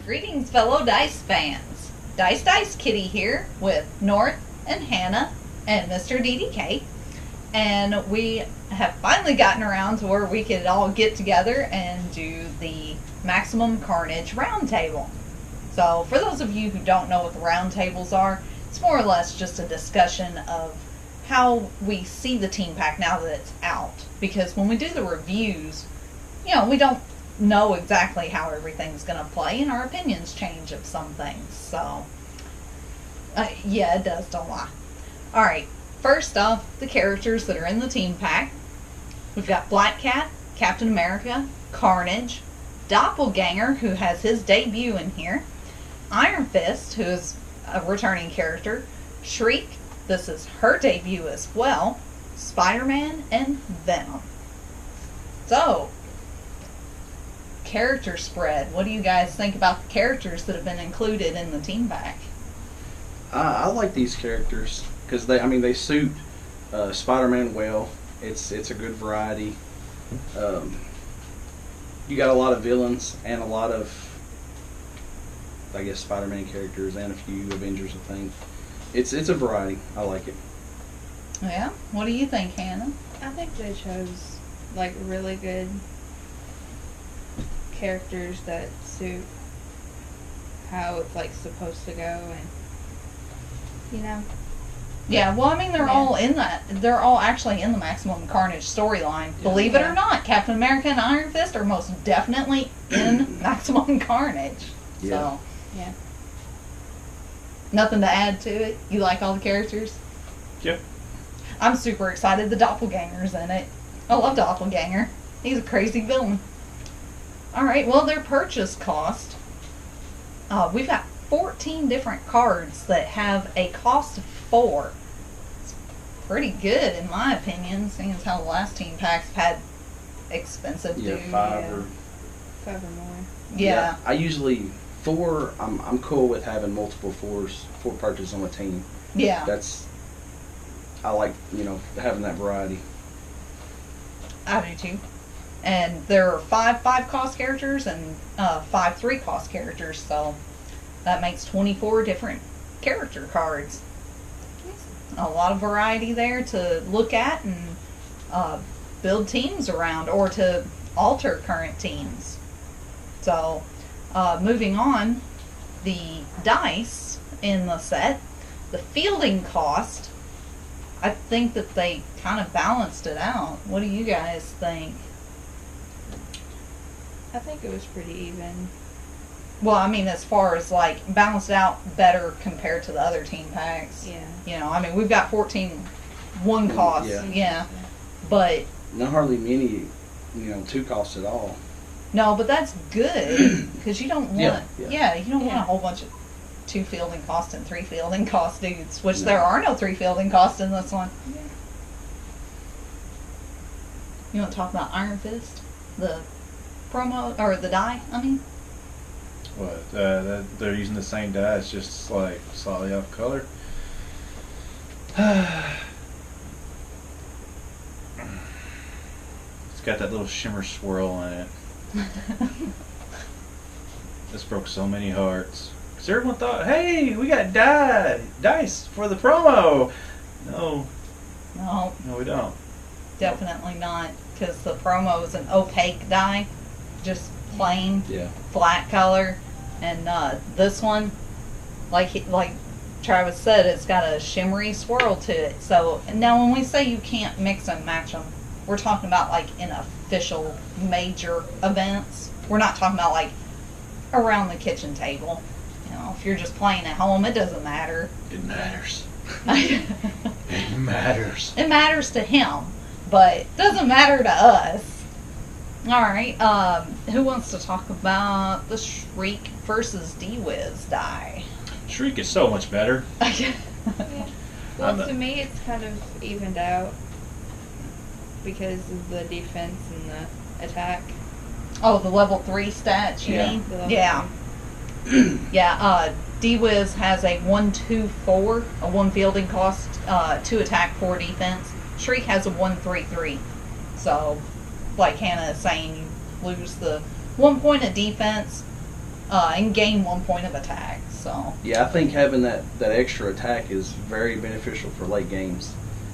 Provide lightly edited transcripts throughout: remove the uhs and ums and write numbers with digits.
Greetings, fellow Dice fans. Dice Kitty here with North and Hannah and Mr. DDK. And we have finally gotten around to where we could all get together and do the Maximum Carnage Roundtable. So, for those of you who don't know what the roundtables are, it's more or less just a discussion of how we see the team pack now that it's out. Because when we do the reviews, we don't know exactly how everything's going to play, and our opinions change of some things. So, yeah, it does, don't lie. Alright, first off, the characters that are in the team pack. We've got Black Cat, Captain America, Carnage, Doppelganger, who has his debut in here, Iron Fist, who is a returning character, Shriek, this is her debut as well, SpiderMan, and Venom. So, character spread. What do you guys think about the characters that have been included in the team pack? I like these characters because they suit Spider-Man well. It's a good variety. You got a lot of villains and a lot of, I guess, Spider-Man characters and a few Avengers and things. It's a variety. I like it. Yeah. What do you think, Hannah? I think they chose really good characters that suit how it's supposed to go, and Yeah, well, they're all in that. They're all actually in the Maximum Carnage storyline. Yeah. Believe it or not, Captain America and Iron Fist are most definitely in Maximum Carnage. Yeah. So, yeah. Nothing to add to it. You like all the characters? Yep. I'm super excited. The Doppelganger's in it. I love Doppelganger. He's a crazy villain. Alright, well, their purchase cost. We've got 14 different cards that have a cost of 4. It's pretty good, in my opinion, seeing as how the last team packs had expensive dudes. 5 or 5 or more. Yeah. I usually 4. I'm cool with having multiple 4s, 4 purchases on a team. Yeah. I like having that variety. I do too. And there are 5 cost characters and 5 3-cost characters, so that makes 24 different character cards. A lot of variety there to look at and build teams around, or to alter current teams. So, moving on, the dice in the set, the fielding cost, I think that they kind of balanced it out. What do you guys think? I think it was pretty even. Well, as far as balanced out better compared to the other team packs. Yeah. We've got 14 one cost. Yeah. But not hardly many, 2 costs at all. No, but that's good because you don't want. Yeah. You don't want a whole bunch of 2 fielding cost and 3 fielding cost dudes, which there are no 3 fielding costs in this one. Yeah. You want to talk about Iron Fist, the promo or the die? What? They're using the same die. It's just slightly off color. It's got that little shimmer swirl in it. This broke so many hearts. Because everyone thought, hey, we got dice for the promo. No, we don't. Definitely not, because the promo is an opaque die, just plain, flat color. And this one, like Travis said, it's got a shimmery swirl to it. So now when we say you can't mix and match them, we're talking about in official major events. We're not talking about around the kitchen table. If you're just playing at home, it doesn't matter. It matters. It matters. It matters to him, but it doesn't matter to us. Alright, who wants to talk about the Shriek versus D-Wiz die? Shriek is so much better. Yeah. Well, to me, it's kind of evened out because of the defense and the attack. Oh, the level 3 stats, you mean? Yeah. Yeah, D-Wiz has a 1-2-4, a 1 fielding cost, 2 attack, 4 defense. Shriek has a 1-3-3. So, like Hannah is saying, you lose the 1 point of defense, and gain 1 point of attack. So yeah, I think having that extra attack is very beneficial for late games.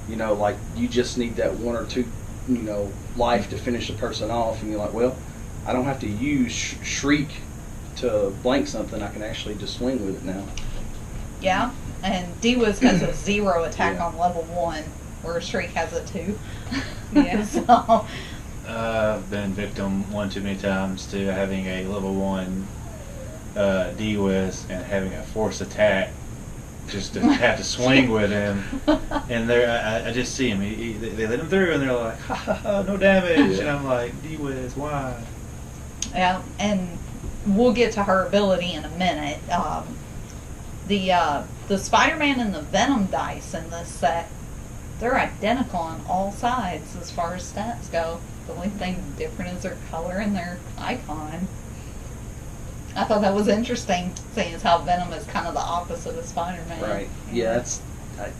You know, like you just need that 1 or 2, you know, life to finish a person off, and you're like, well, I don't have to use Shriek to blank something. I can actually just swing with it now. Yeah, and D-Wiz has a 0 attack Yeah. on level 1, where Shriek has a 2. Yeah. So I've been victim one too many times to having a level 1 D-Wiz and having a force attack just to have to swing with him. And I just see him. They let him through, and they're like, ha ha ha, no damage. And I'm like, D-Wiz, why? yeah, and we'll get to her ability in a minute. The Spider-Man and the Venom dice in this set, they're identical on all sides as far as stats go. The only thing different is their color and their icon. I thought that was interesting, seeing as how Venom is kind of the opposite of Spider-Man. Right. Yeah, that's.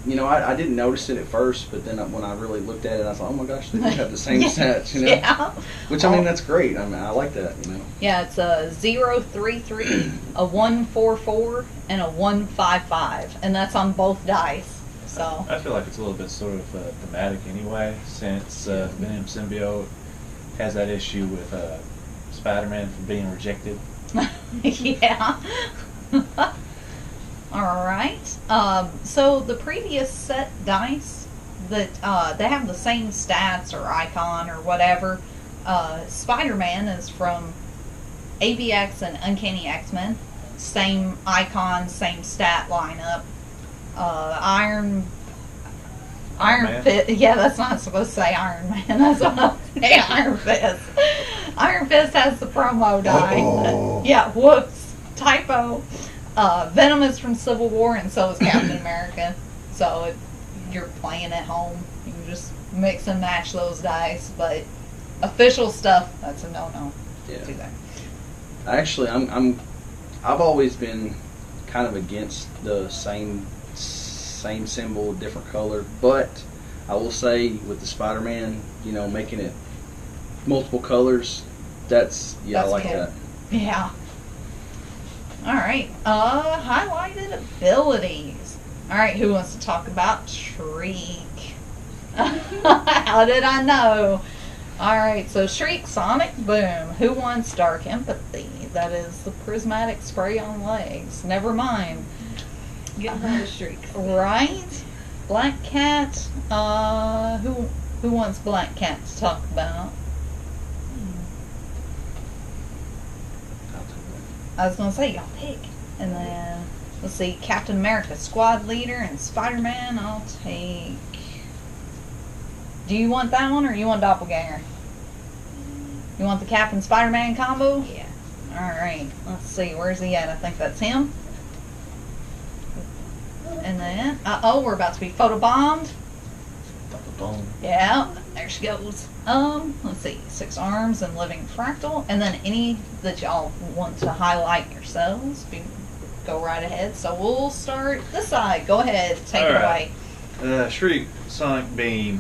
You know, I didn't notice it at first, but then when I really looked at it, I thought, oh my gosh, they do have the same stats, you know? Yeah. Which, I mean, that's great. I mean, I like that, you know? Yeah, it's a 033, a 144, and a 155, and that's on both dice. So I feel like it's a little bit sort of thematic anyway, since Venom Symbiote has that issue with Spider-Man from being rejected. yeah. Alright. So the previous set dice that they have the same stats or icon or whatever. Spider-Man is from AVX and Uncanny X-Men. Same icon, same stat lineup. Iron Man. Fist. Yeah, that's not supposed to say Iron Man. That's what I'm saying. Iron Fist. Iron Fist has the promo die. Uh-oh. Yeah, whoops. Typo. Venom is from Civil War, and so is Captain America. So if you're playing at home, you can just mix and match those dice. But official stuff, that's a no-no. Yeah. Do that. Actually, I've always been kind of against the same symbol, different color. But I will say with the Spider-Man, you know, making it multiple colors, I like good. that. Yeah. Alright, highlighted abilities. Alright, who wants to talk about Shriek? How did I know? Alright, so Shriek, Sonic Boom. Who wants Dark Empathy? That is the prismatic spray on legs. Never mind. Get rid of Shriek. Right? Black Cat. Who wants Black Cat to talk about? I was going to say, y'all pick. And then, let's see, Captain America, Squad Leader, and Spider-Man, I'll take... Do you want that one, or you want Doppelganger? You want the Cap and Spider-Man combo? Yeah. Alright, let's see, where's he at? I think that's him. And then, we're about to be photobombed. Boom. Yeah, there she goes. Let's see, 6 arms and living fractal, and then any that y'all want to highlight yourselves, go right ahead. So we'll start this side. Go ahead, take it away. Shriek, Sonic Beam.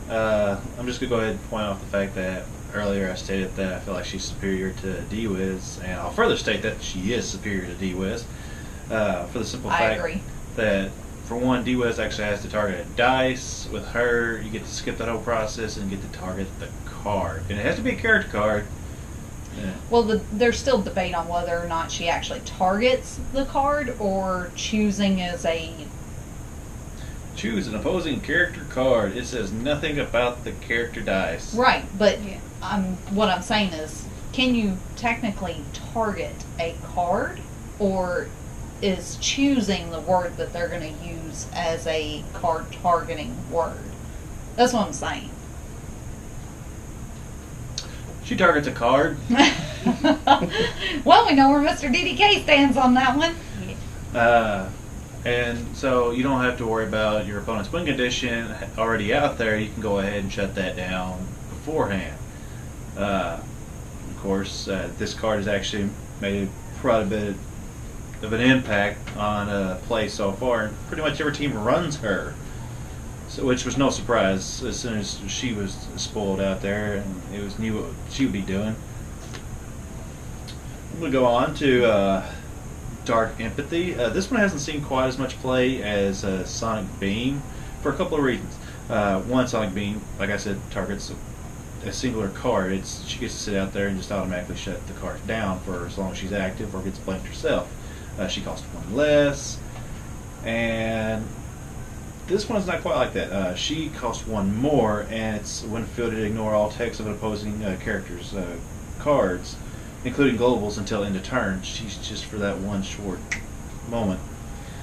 I'm just gonna go ahead and point out the fact that earlier I stated that I feel like she's superior to D-Wiz, and I'll further state that she is superior to D-Wiz. For the simple fact that, for one, D-Wiz actually has to target a dice. With her, you get to skip that whole process and get to target the card. And it has to be a character card. Yeah. Well, there's still debate on whether or not she actually targets the card or choosing as a... Choose an opposing character card. It says nothing about the character dice. Right, but Yeah. what I'm saying is, can you technically target a card, or is choosing the word that they're going to use as a card targeting word? That's what I'm saying. She targets a card. Well, we know where Mr. DDK stands on that one. And so you don't have to worry about your opponent's win condition already out there. You can go ahead and shut that down beforehand. Of course, this card has actually made quite a bit of an impact on play so far. Pretty much every team runs her, so which was no surprise as soon as she was spoiled out there, and it was knew what she would be doing. We'll go on to Dark Empathy. This one hasn't seen quite as much play as Sonic Beam for a couple of reasons. One, Sonic Beam, like I said, targets a singular card. She gets to sit out there and just automatically shut the card down for as long as she's active or gets blanked herself. She costs one less, and this one's not quite like that. She costs one more, and it's when fielded, ignore all text of an opposing character's cards, including globals, until end of turn. She's just for that one short moment.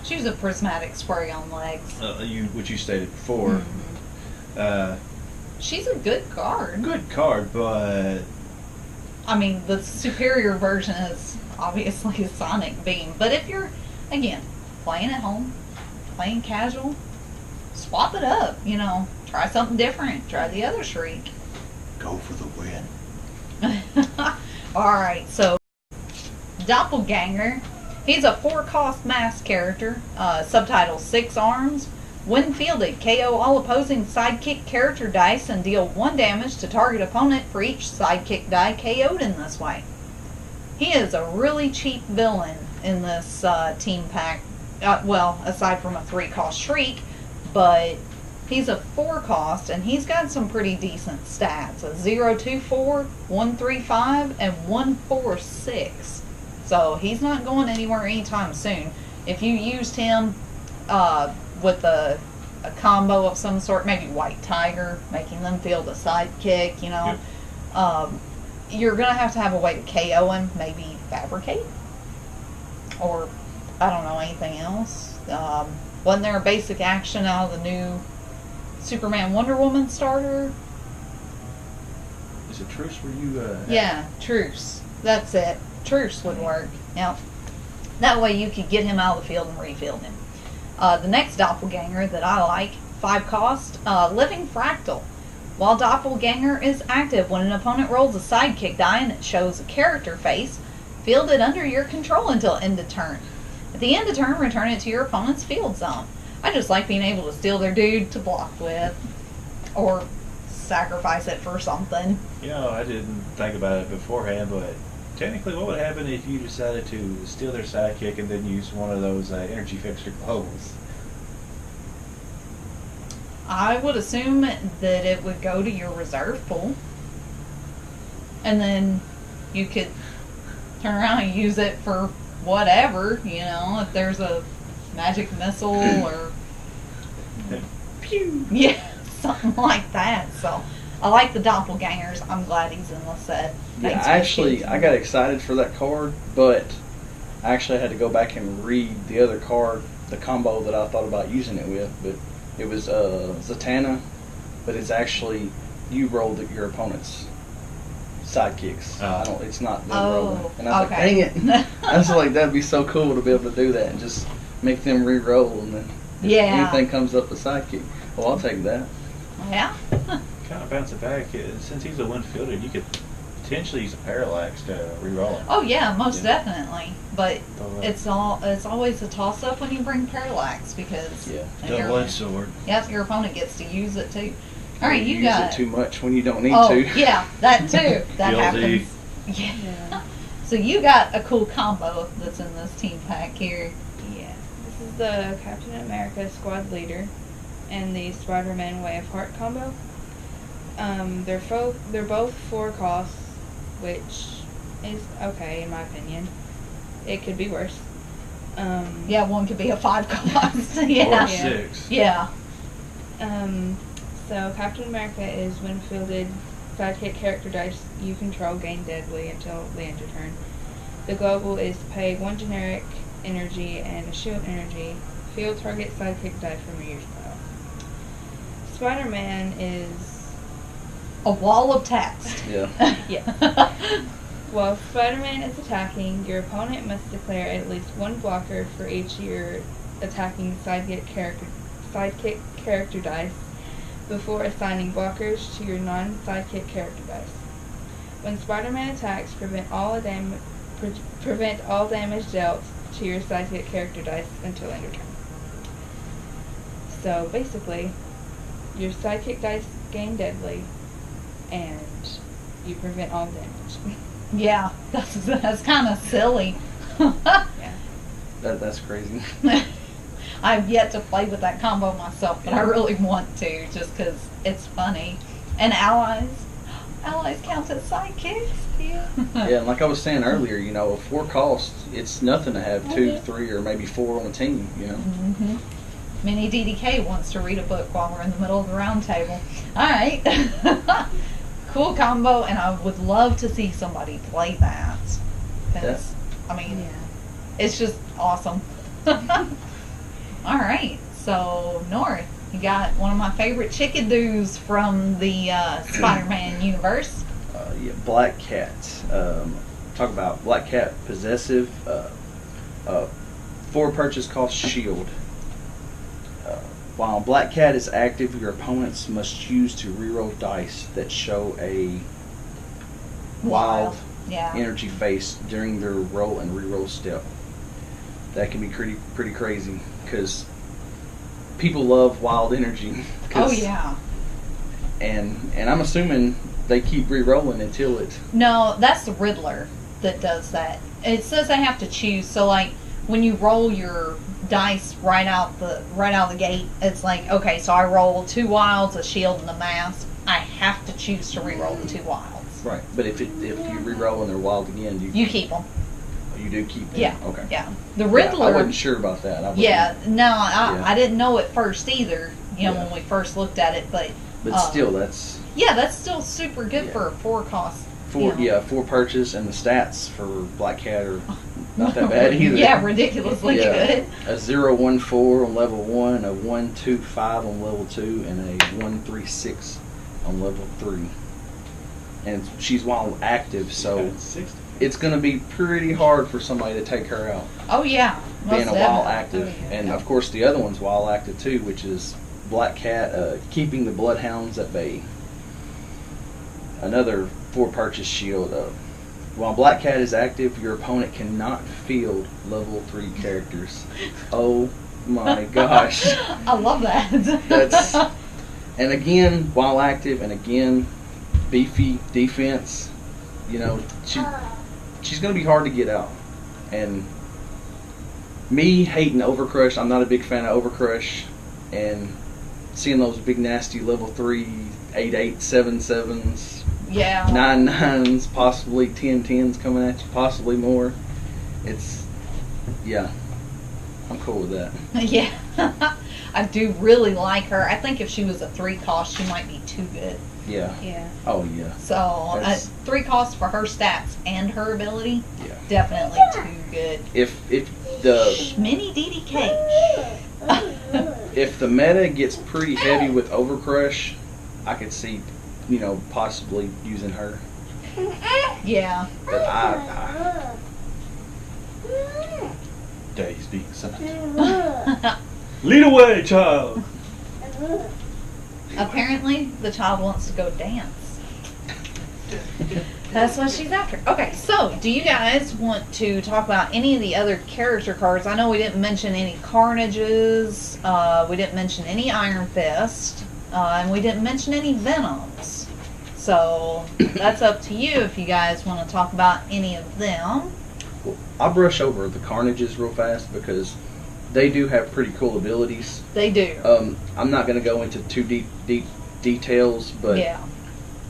She was a prismatic spray on legs. Which you stated before. Mm-hmm. She's a good card. Good card, but I mean, the superior version is obviously Sonic Beam. But if you're, again, playing at home, playing casual, swap it up. You know, try something different. Try the other Shriek. go for the win. Alright, so Doppelganger. He's a 4-cost mass character. Subtitle 6 arms. When fielded, KO all opposing sidekick character dice and deal 1 damage to target opponent for each sidekick die KO'd in this way. He is a really cheap villain in this team pack. Well, aside from a 3-cost Shriek, but he's a 4-cost and he's got some pretty decent stats. A 0-2-4, 1-3-5, and 1-4-6. So he's not going anywhere anytime soon. If you used him with a combo of some sort, maybe White Tiger, making them field a sidekick, you know, Yep. You're going to have a way to KO him, maybe Fabricate, or I don't know, anything else. Wasn't there a basic action out of the new Superman Wonder Woman starter? Is it Truce where you... Yeah, Truce. That's it. Truce would work. Yep. That way you could get him out of the field and refield him. The next Doppelganger that I like, 5 cost, Living Fractal. While Doppelganger is active, when an opponent rolls a sidekick die and it shows a character face, field it under your control until end of turn. At the end of turn, return it to your opponent's field zone. I just like being able to steal their dude to block with, or sacrifice it for something. You know, I didn't think about it beforehand, but technically what would happen if you decided to steal their sidekick and then use one of those energy fixer globals? I would assume that it would go to your reserve pool. And then you could turn around and use it for whatever, you know, if there's a magic missile or... Pew! Yeah, something like that. So, I like the Doppelgangers. I'm glad he's in the set. Yeah, Thanks for I got excited for that card, but I actually had to go back and read the other card, the combo that I thought about using it with. But it was Zatanna, but it's actually you roll your opponent's sidekicks. It's not them rolling. And I was like, dang it! I was like, that'd be so cool to be able to do that and just make them re-roll, and then if anything comes up a sidekick, well, I'll take that. Yeah. Kind of bounce it back. Since he's a one-fielder, you could potentially use a parallax to re-roll him. Oh yeah, most definitely. But it's always a toss-up when you bring Parallax because Double-edged sword. Yep, your opponent gets to use it too. All right, you got use it too much when you don't need oh, to. Yeah, that too. That Guilty. happens. Yeah. So you got a cool combo that's in this team pack here. Yeah. This is the Captain America Squad Leader and the SpiderMan Way of Heart combo. They're both 4 costs, which is okay in my opinion. It could be worse. Yeah, one could be a 5 cost. Yeah. Or 6. Yeah. So Captain America is when fielded sidekick character dice you control gain deadly until the end of turn. The global is pay 1 generic energy and a shield energy. Field target sidekick die from your use pile. Spider-Man is A wall of text. Yeah. yeah. While Spider-Man is attacking, your opponent must declare at least 1 blocker for each your attacking sidekick character dice before assigning blockers to your non-sidekick character dice. When Spider-Man attacks, prevent all damage dealt to your sidekick character dice until end of turn. So basically, your sidekick dice gain deadly, and you prevent all damage. Yeah. That's kind of silly. Yeah. That's crazy. I've yet to play with that combo myself, but I really want to, just because it's funny. And allies count as sidekicks. Yeah. Yeah, and like I was saying earlier, you know, a 4 cost, it's nothing to have 2, 3, or maybe 4 on a team, you know. Mm-hmm. Mini DDK wants to read a book while we're in the middle of the round table. Alright. Cool combo, and I would love to see somebody play that. 'Cause, I mean, Yeah. it's just awesome. Alright, so North, you got one of my favorite chickadoos from the SpiderMan universe. Yeah, Black Cat. Talk about Black Cat possessive. 4 purchase cost shield. While Black Cat is active, your opponents must choose to reroll dice that show a wild Yeah. energy face during their roll and reroll step. That can be pretty crazy because people love wild energy. Oh yeah. And I'm assuming they keep re-rolling until it. No, that's the Riddler that does that. It says they have to choose. So like when you roll your dice right out the gate, it's like, okay, so I roll 2 wilds, a shield, and a mask. I have to choose to re-roll the 2 wilds. Right, but if you re-roll and they're wild again, You keep them. you do keep them. Yeah. Okay. Yeah. The Riddler. Yeah, I wasn't sure about that. I didn't know at first either. You know, Yeah. when we first looked at it, but still, that's yeah, that's still super good Yeah. for a 4 cost. 4. you know. 4 purchase, and the stats for Black Cat are not that bad either. Yeah, ridiculously good. A 0-1-4 on level 1, a 1-2-5 on level 2, and a 1-3-6 on level 3. And she's wild active, so it's going to be pretty hard for somebody to take her out. Oh yeah, most Being a wild definitely. active, Oh, yeah. and of course the other one's wild active too, which is Black Cat, keeping the bloodhounds at bay. Another 4 purchase shield. While Black Cat is active, your opponent cannot field level 3 characters. Oh my gosh! I love that. That's and again while active, and again beefy defense. You know, she's going to be hard to get out. And me hating Overcrush, I'm not a big fan of Overcrush, and seeing those big nasty level 3 8/8 7/7s, yeah. 9/9s, possibly 10/10s coming at you, possibly more. It's I'm cool with that. Yeah. I do really like her. I think if she was a 3 cost, she might be too good. Yeah. Yeah. Oh yeah. So That's- 3 costs for her stats and her ability, Yeah. definitely too good. If the Mini DDK. if the meta gets pretty heavy with Overcrush, I could see, you know, possibly using her. Yeah. But I Daddy's being sent. Lead away, child. Apparently, the child wants to go dance. That's what she's after. Okay, so do you guys want to talk about any of the other character cards? I know we didn't mention any Carnages, we didn't mention any Iron Fist, and we didn't mention any Venoms. So that's up to you if you guys want to talk about any of them. I'll brush over the Carnages real fast because they do have pretty cool abilities. They do. I'm not going to go into too deep details, but Yeah.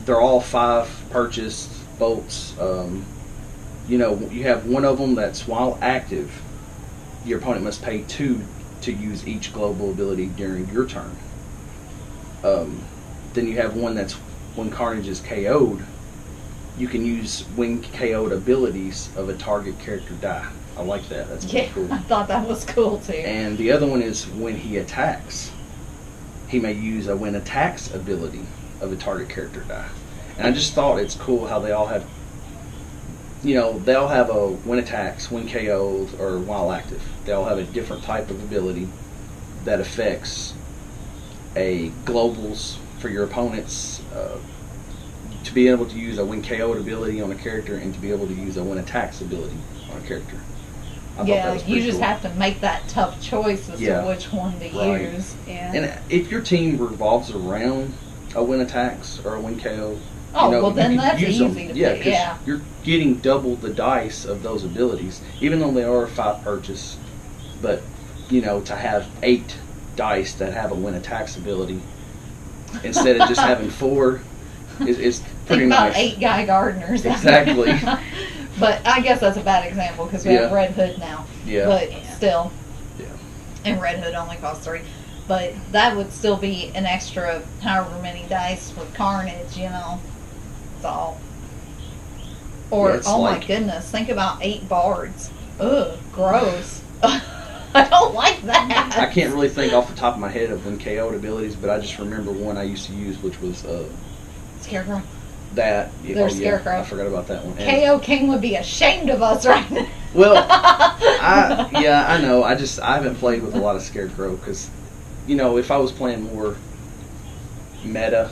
they're all 5 purchased bolts. You know, you have one of them that's while active, your opponent must pay 2 to use each global ability during your turn. Then you have one that's when Carnage is KO'd, you can use when KO'd abilities of a target character die. I like that. That's pretty Yeah, cool. I thought that was cool too. And the other one is when he attacks, he may use a when attacks ability of a target character die. And I just thought it's cool how they all have, you know, they all have a when attacks, when KOs, or while active. They all have a different type of ability that affects a globals for your opponents. To be able to use a when KO'd ability on a character and to be able to use a when attacks ability on a character. I thought that Yeah, was you pretty just cool. have to make that tough choice as Yeah. to which one to Right. use. Yeah. And if your team revolves around a win attacks or a win KO, Oh, well you then could that's use 'em. easy to Yeah, pick. Yeah. you're getting double the dice of those abilities, even though they are a 5 purchase. But to have 8 dice that have a when attacks ability instead of just having 4 is pretty Think about nice. 8 Guy Gardeners. Exactly. But I guess that's a bad example because we have Yeah. Red Hood now. Yeah. But Yeah. still. Yeah. And Red Hood only costs 3. But that would still be an extra however many dice with Carnage, So. Or, Yeah, it's oh my like- goodness, think about 8 bards. Ugh, gross. I don't like that. I can't really think off the top of my head of when KO'd abilities, but I just remember one I used to use, which was Scarecrow. that. There's Scarecrow. I forgot about that one. And- KO King would be ashamed of us right now. Well, I know. I haven't played with a lot of Scarecrow because, if I was playing more meta,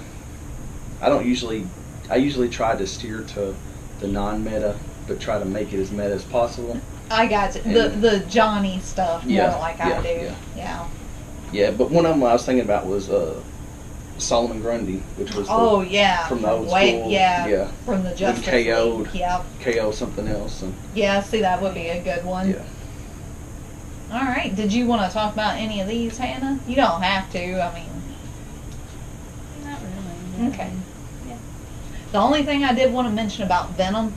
I usually try to steer to the non-meta, but try to make it as meta as possible. I got you. The Johnny stuff, more like I do. Yeah. Yeah, but one of them I was thinking about was Solomon Grundy, which was Oh yeah. from the old Way- school. Yeah. From the Justice KO'd. League. Yep. KO something else. And, Yeah. See, that would be a good one. yeah. All right. Did you want to talk about any of these, Hannah? You don't have to. I mean, Not really. okay. Yeah. The only thing I did want to mention about Venom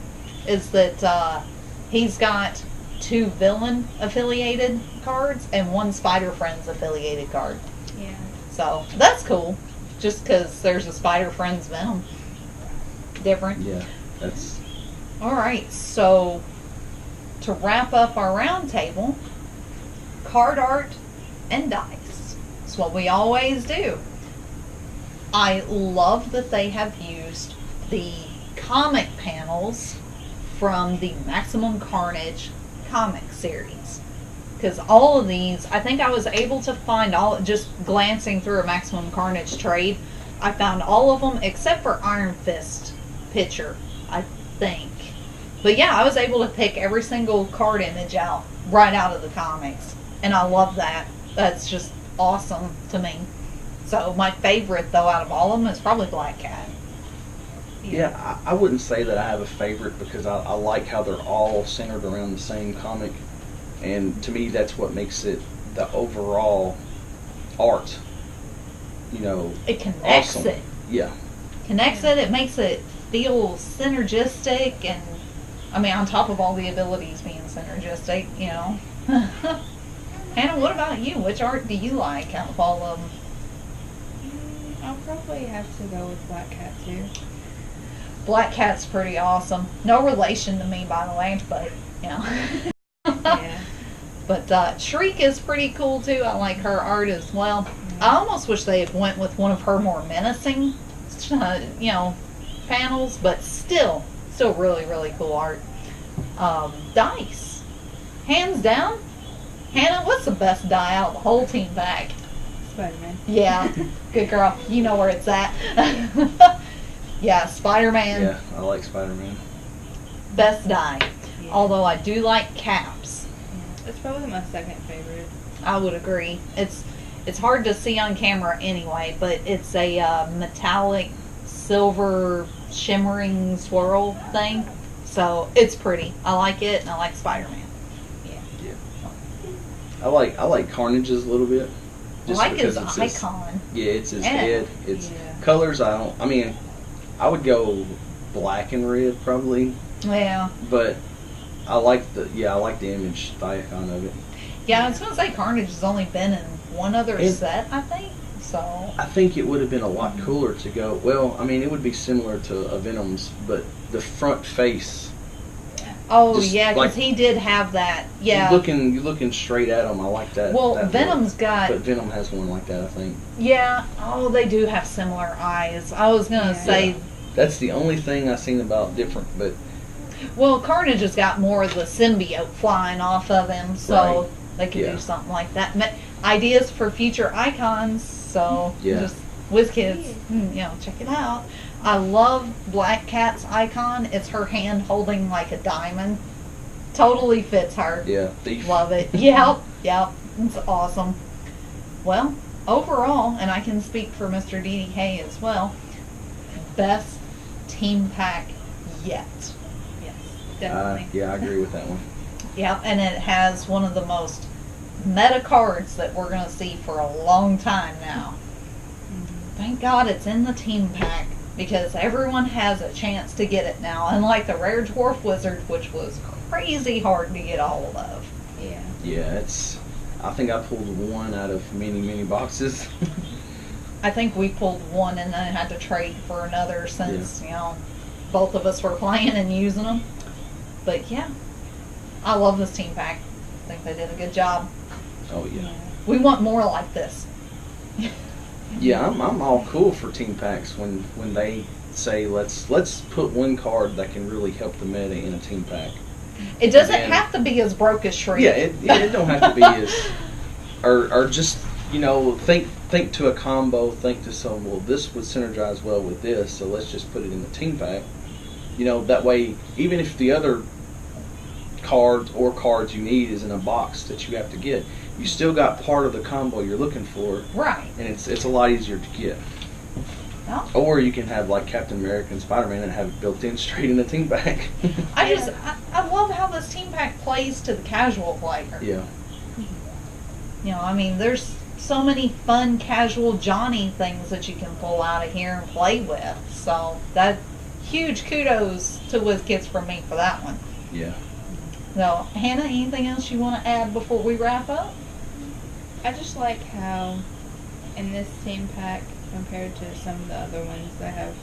is that he's got 2 villain affiliated cards and 1 Spider Friends affiliated card. Yeah. So that's cool. Just because there's a Spider Friends Venom. Different. Yeah, that's... All right. So to wrap up our round table, card art and dice. It's what we always do. I love that they have used the comic panels from the Maximum Carnage comic series. Because all of these, I think I was able to find just glancing through a Maximum Carnage trade, I found all of them except for Iron Fist picture, I think. But yeah, I was able to pick every single card image out, right out of the comics. And I love that. That's just awesome to me. So my favorite, though, out of all of them is probably Black Cat. Yeah, I wouldn't say that I have a favorite because I like how they're all centered around the same comic. And to me, that's what makes it the overall art, It connects awesome. it. Yeah. Connects it. It makes it feel synergistic. And, I mean, on top of all the abilities being synergistic, Hannah, what about you? Which art do you like out of all of them? I'll probably have to go with Black Cat too. Black Cat's pretty awesome. No relation to me, by the way, but, Yeah. But Shriek is pretty cool, too. I like her art as well. I almost wish they had went with one of her more menacing, panels, but still really, really cool art. Dice. Hands down, Hannah, what's the best die out of the whole team bag? SpiderMan. Yeah, good girl. You know where it's at. Yeah, SpiderMan, Yeah, I like Spider-Man. best die. Yeah. Although I do like Caps. It's probably my second favorite. I would agree. It's hard to see on camera anyway, but it's a metallic silver shimmering swirl thing. So it's pretty. I like it, and I like Spider-Man. I like Carnage's a little bit. I like his because it's icon. It's his Yeah. head. It's Yeah. colors. I would go black and red probably, Yeah. but I like the image, the icon of it. Yeah, I was going to say Carnage has only been in one other And- set, I think. So, I think it would have been a lot cooler to go. Well, it would be similar to a Venom's, but the front face. oh Just yeah, because like- he did have that. Yeah. You looking straight at him. I like that. Well, that Venom's look. got. But Venom has one like that, I think. Yeah. Oh, they do have similar eyes. I was gonna Yeah. say. Yeah. That's the only thing I've seen about different, but Well, Carnage has got more of the symbiote flying off of him, so Right. they could Yeah. do something like that. Ideas for future icons. So Yeah. just WizKids, check it out. I love Black Cat's icon. It's her hand holding like a diamond. Totally fits her. yeah, Thief. Love it. Yep. It's awesome. Well, overall, and I can speak for Mr. DDK as well, best team pack yet. Yes, definitely. Yeah, I agree with that one. Yep, and it has one of the most meta cards that we're going to see for a long time now. Thank God it's in the team pack, because everyone has a chance to get it now, unlike the Rare Dwarf Wizard, which was crazy hard to get a hold of. Yeah. Yeah, I think I pulled one out of many boxes. I think we pulled one and then had to trade for another since, both of us were playing and using them. But yeah, I love this team pack. I think they did a good job. Oh yeah. We want more like this. Yeah, I'm all cool for team packs when they say let's put one card that can really help the meta in a team pack. It doesn't have to be as broke as Shriek. Yeah, it don't have to be as or just think to a combo, think to some, well, this would synergize well with this, so let's just put it in the team pack. That way, even if the other cards you need is in a box that you have to get, you still got part of the combo you're looking for. Right. And it's a lot easier to get. Oh. Or you can have like Captain America and SpiderMan and have it built in straight in the team pack. I love how this team pack plays to the casual player. Yeah. There's so many fun casual Johnny things that you can pull out of here and play with. So that huge kudos to WizKids from me for that one. Yeah. So Hannah, anything else you want to add before we wrap up? I just like how in this team pack, compared to some of the other ones that have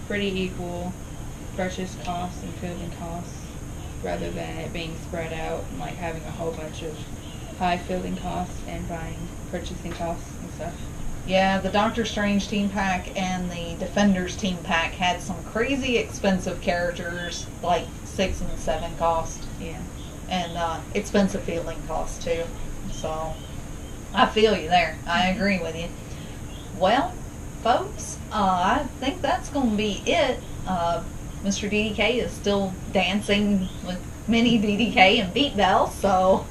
pretty equal purchase costs and fielding costs, rather than it being spread out and like having a whole bunch of high fielding costs and purchasing costs and stuff. Yeah, the Doctor Strange team pack and the Defenders team pack had some crazy expensive characters, like 6 and 7 cost. Yeah. And expensive fielding costs too. So I feel you there. I agree with you. Well, folks, I think that's going to be it. Mr. DDK is still dancing with mini DDK and Beat Bell, so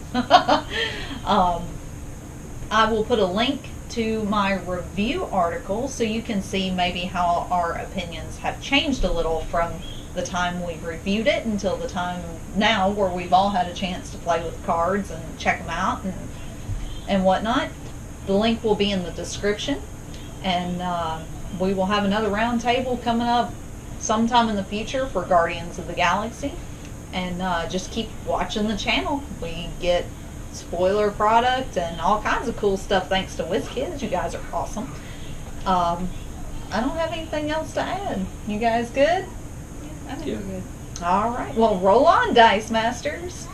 I will put a link to my review article so you can see maybe how our opinions have changed a little from the time we reviewed it until the time now where we've all had a chance to play with cards and check them out and whatnot. The link will be in the description, and we will have another round table coming up sometime in the future for Guardians of the Galaxy, and just keep watching the channel. We get spoiler product and all kinds of cool stuff thanks to WizKids. You guys are awesome. I don't have anything else to add. You guys good? I think we're good. All right. Well, roll on, Dice Masters.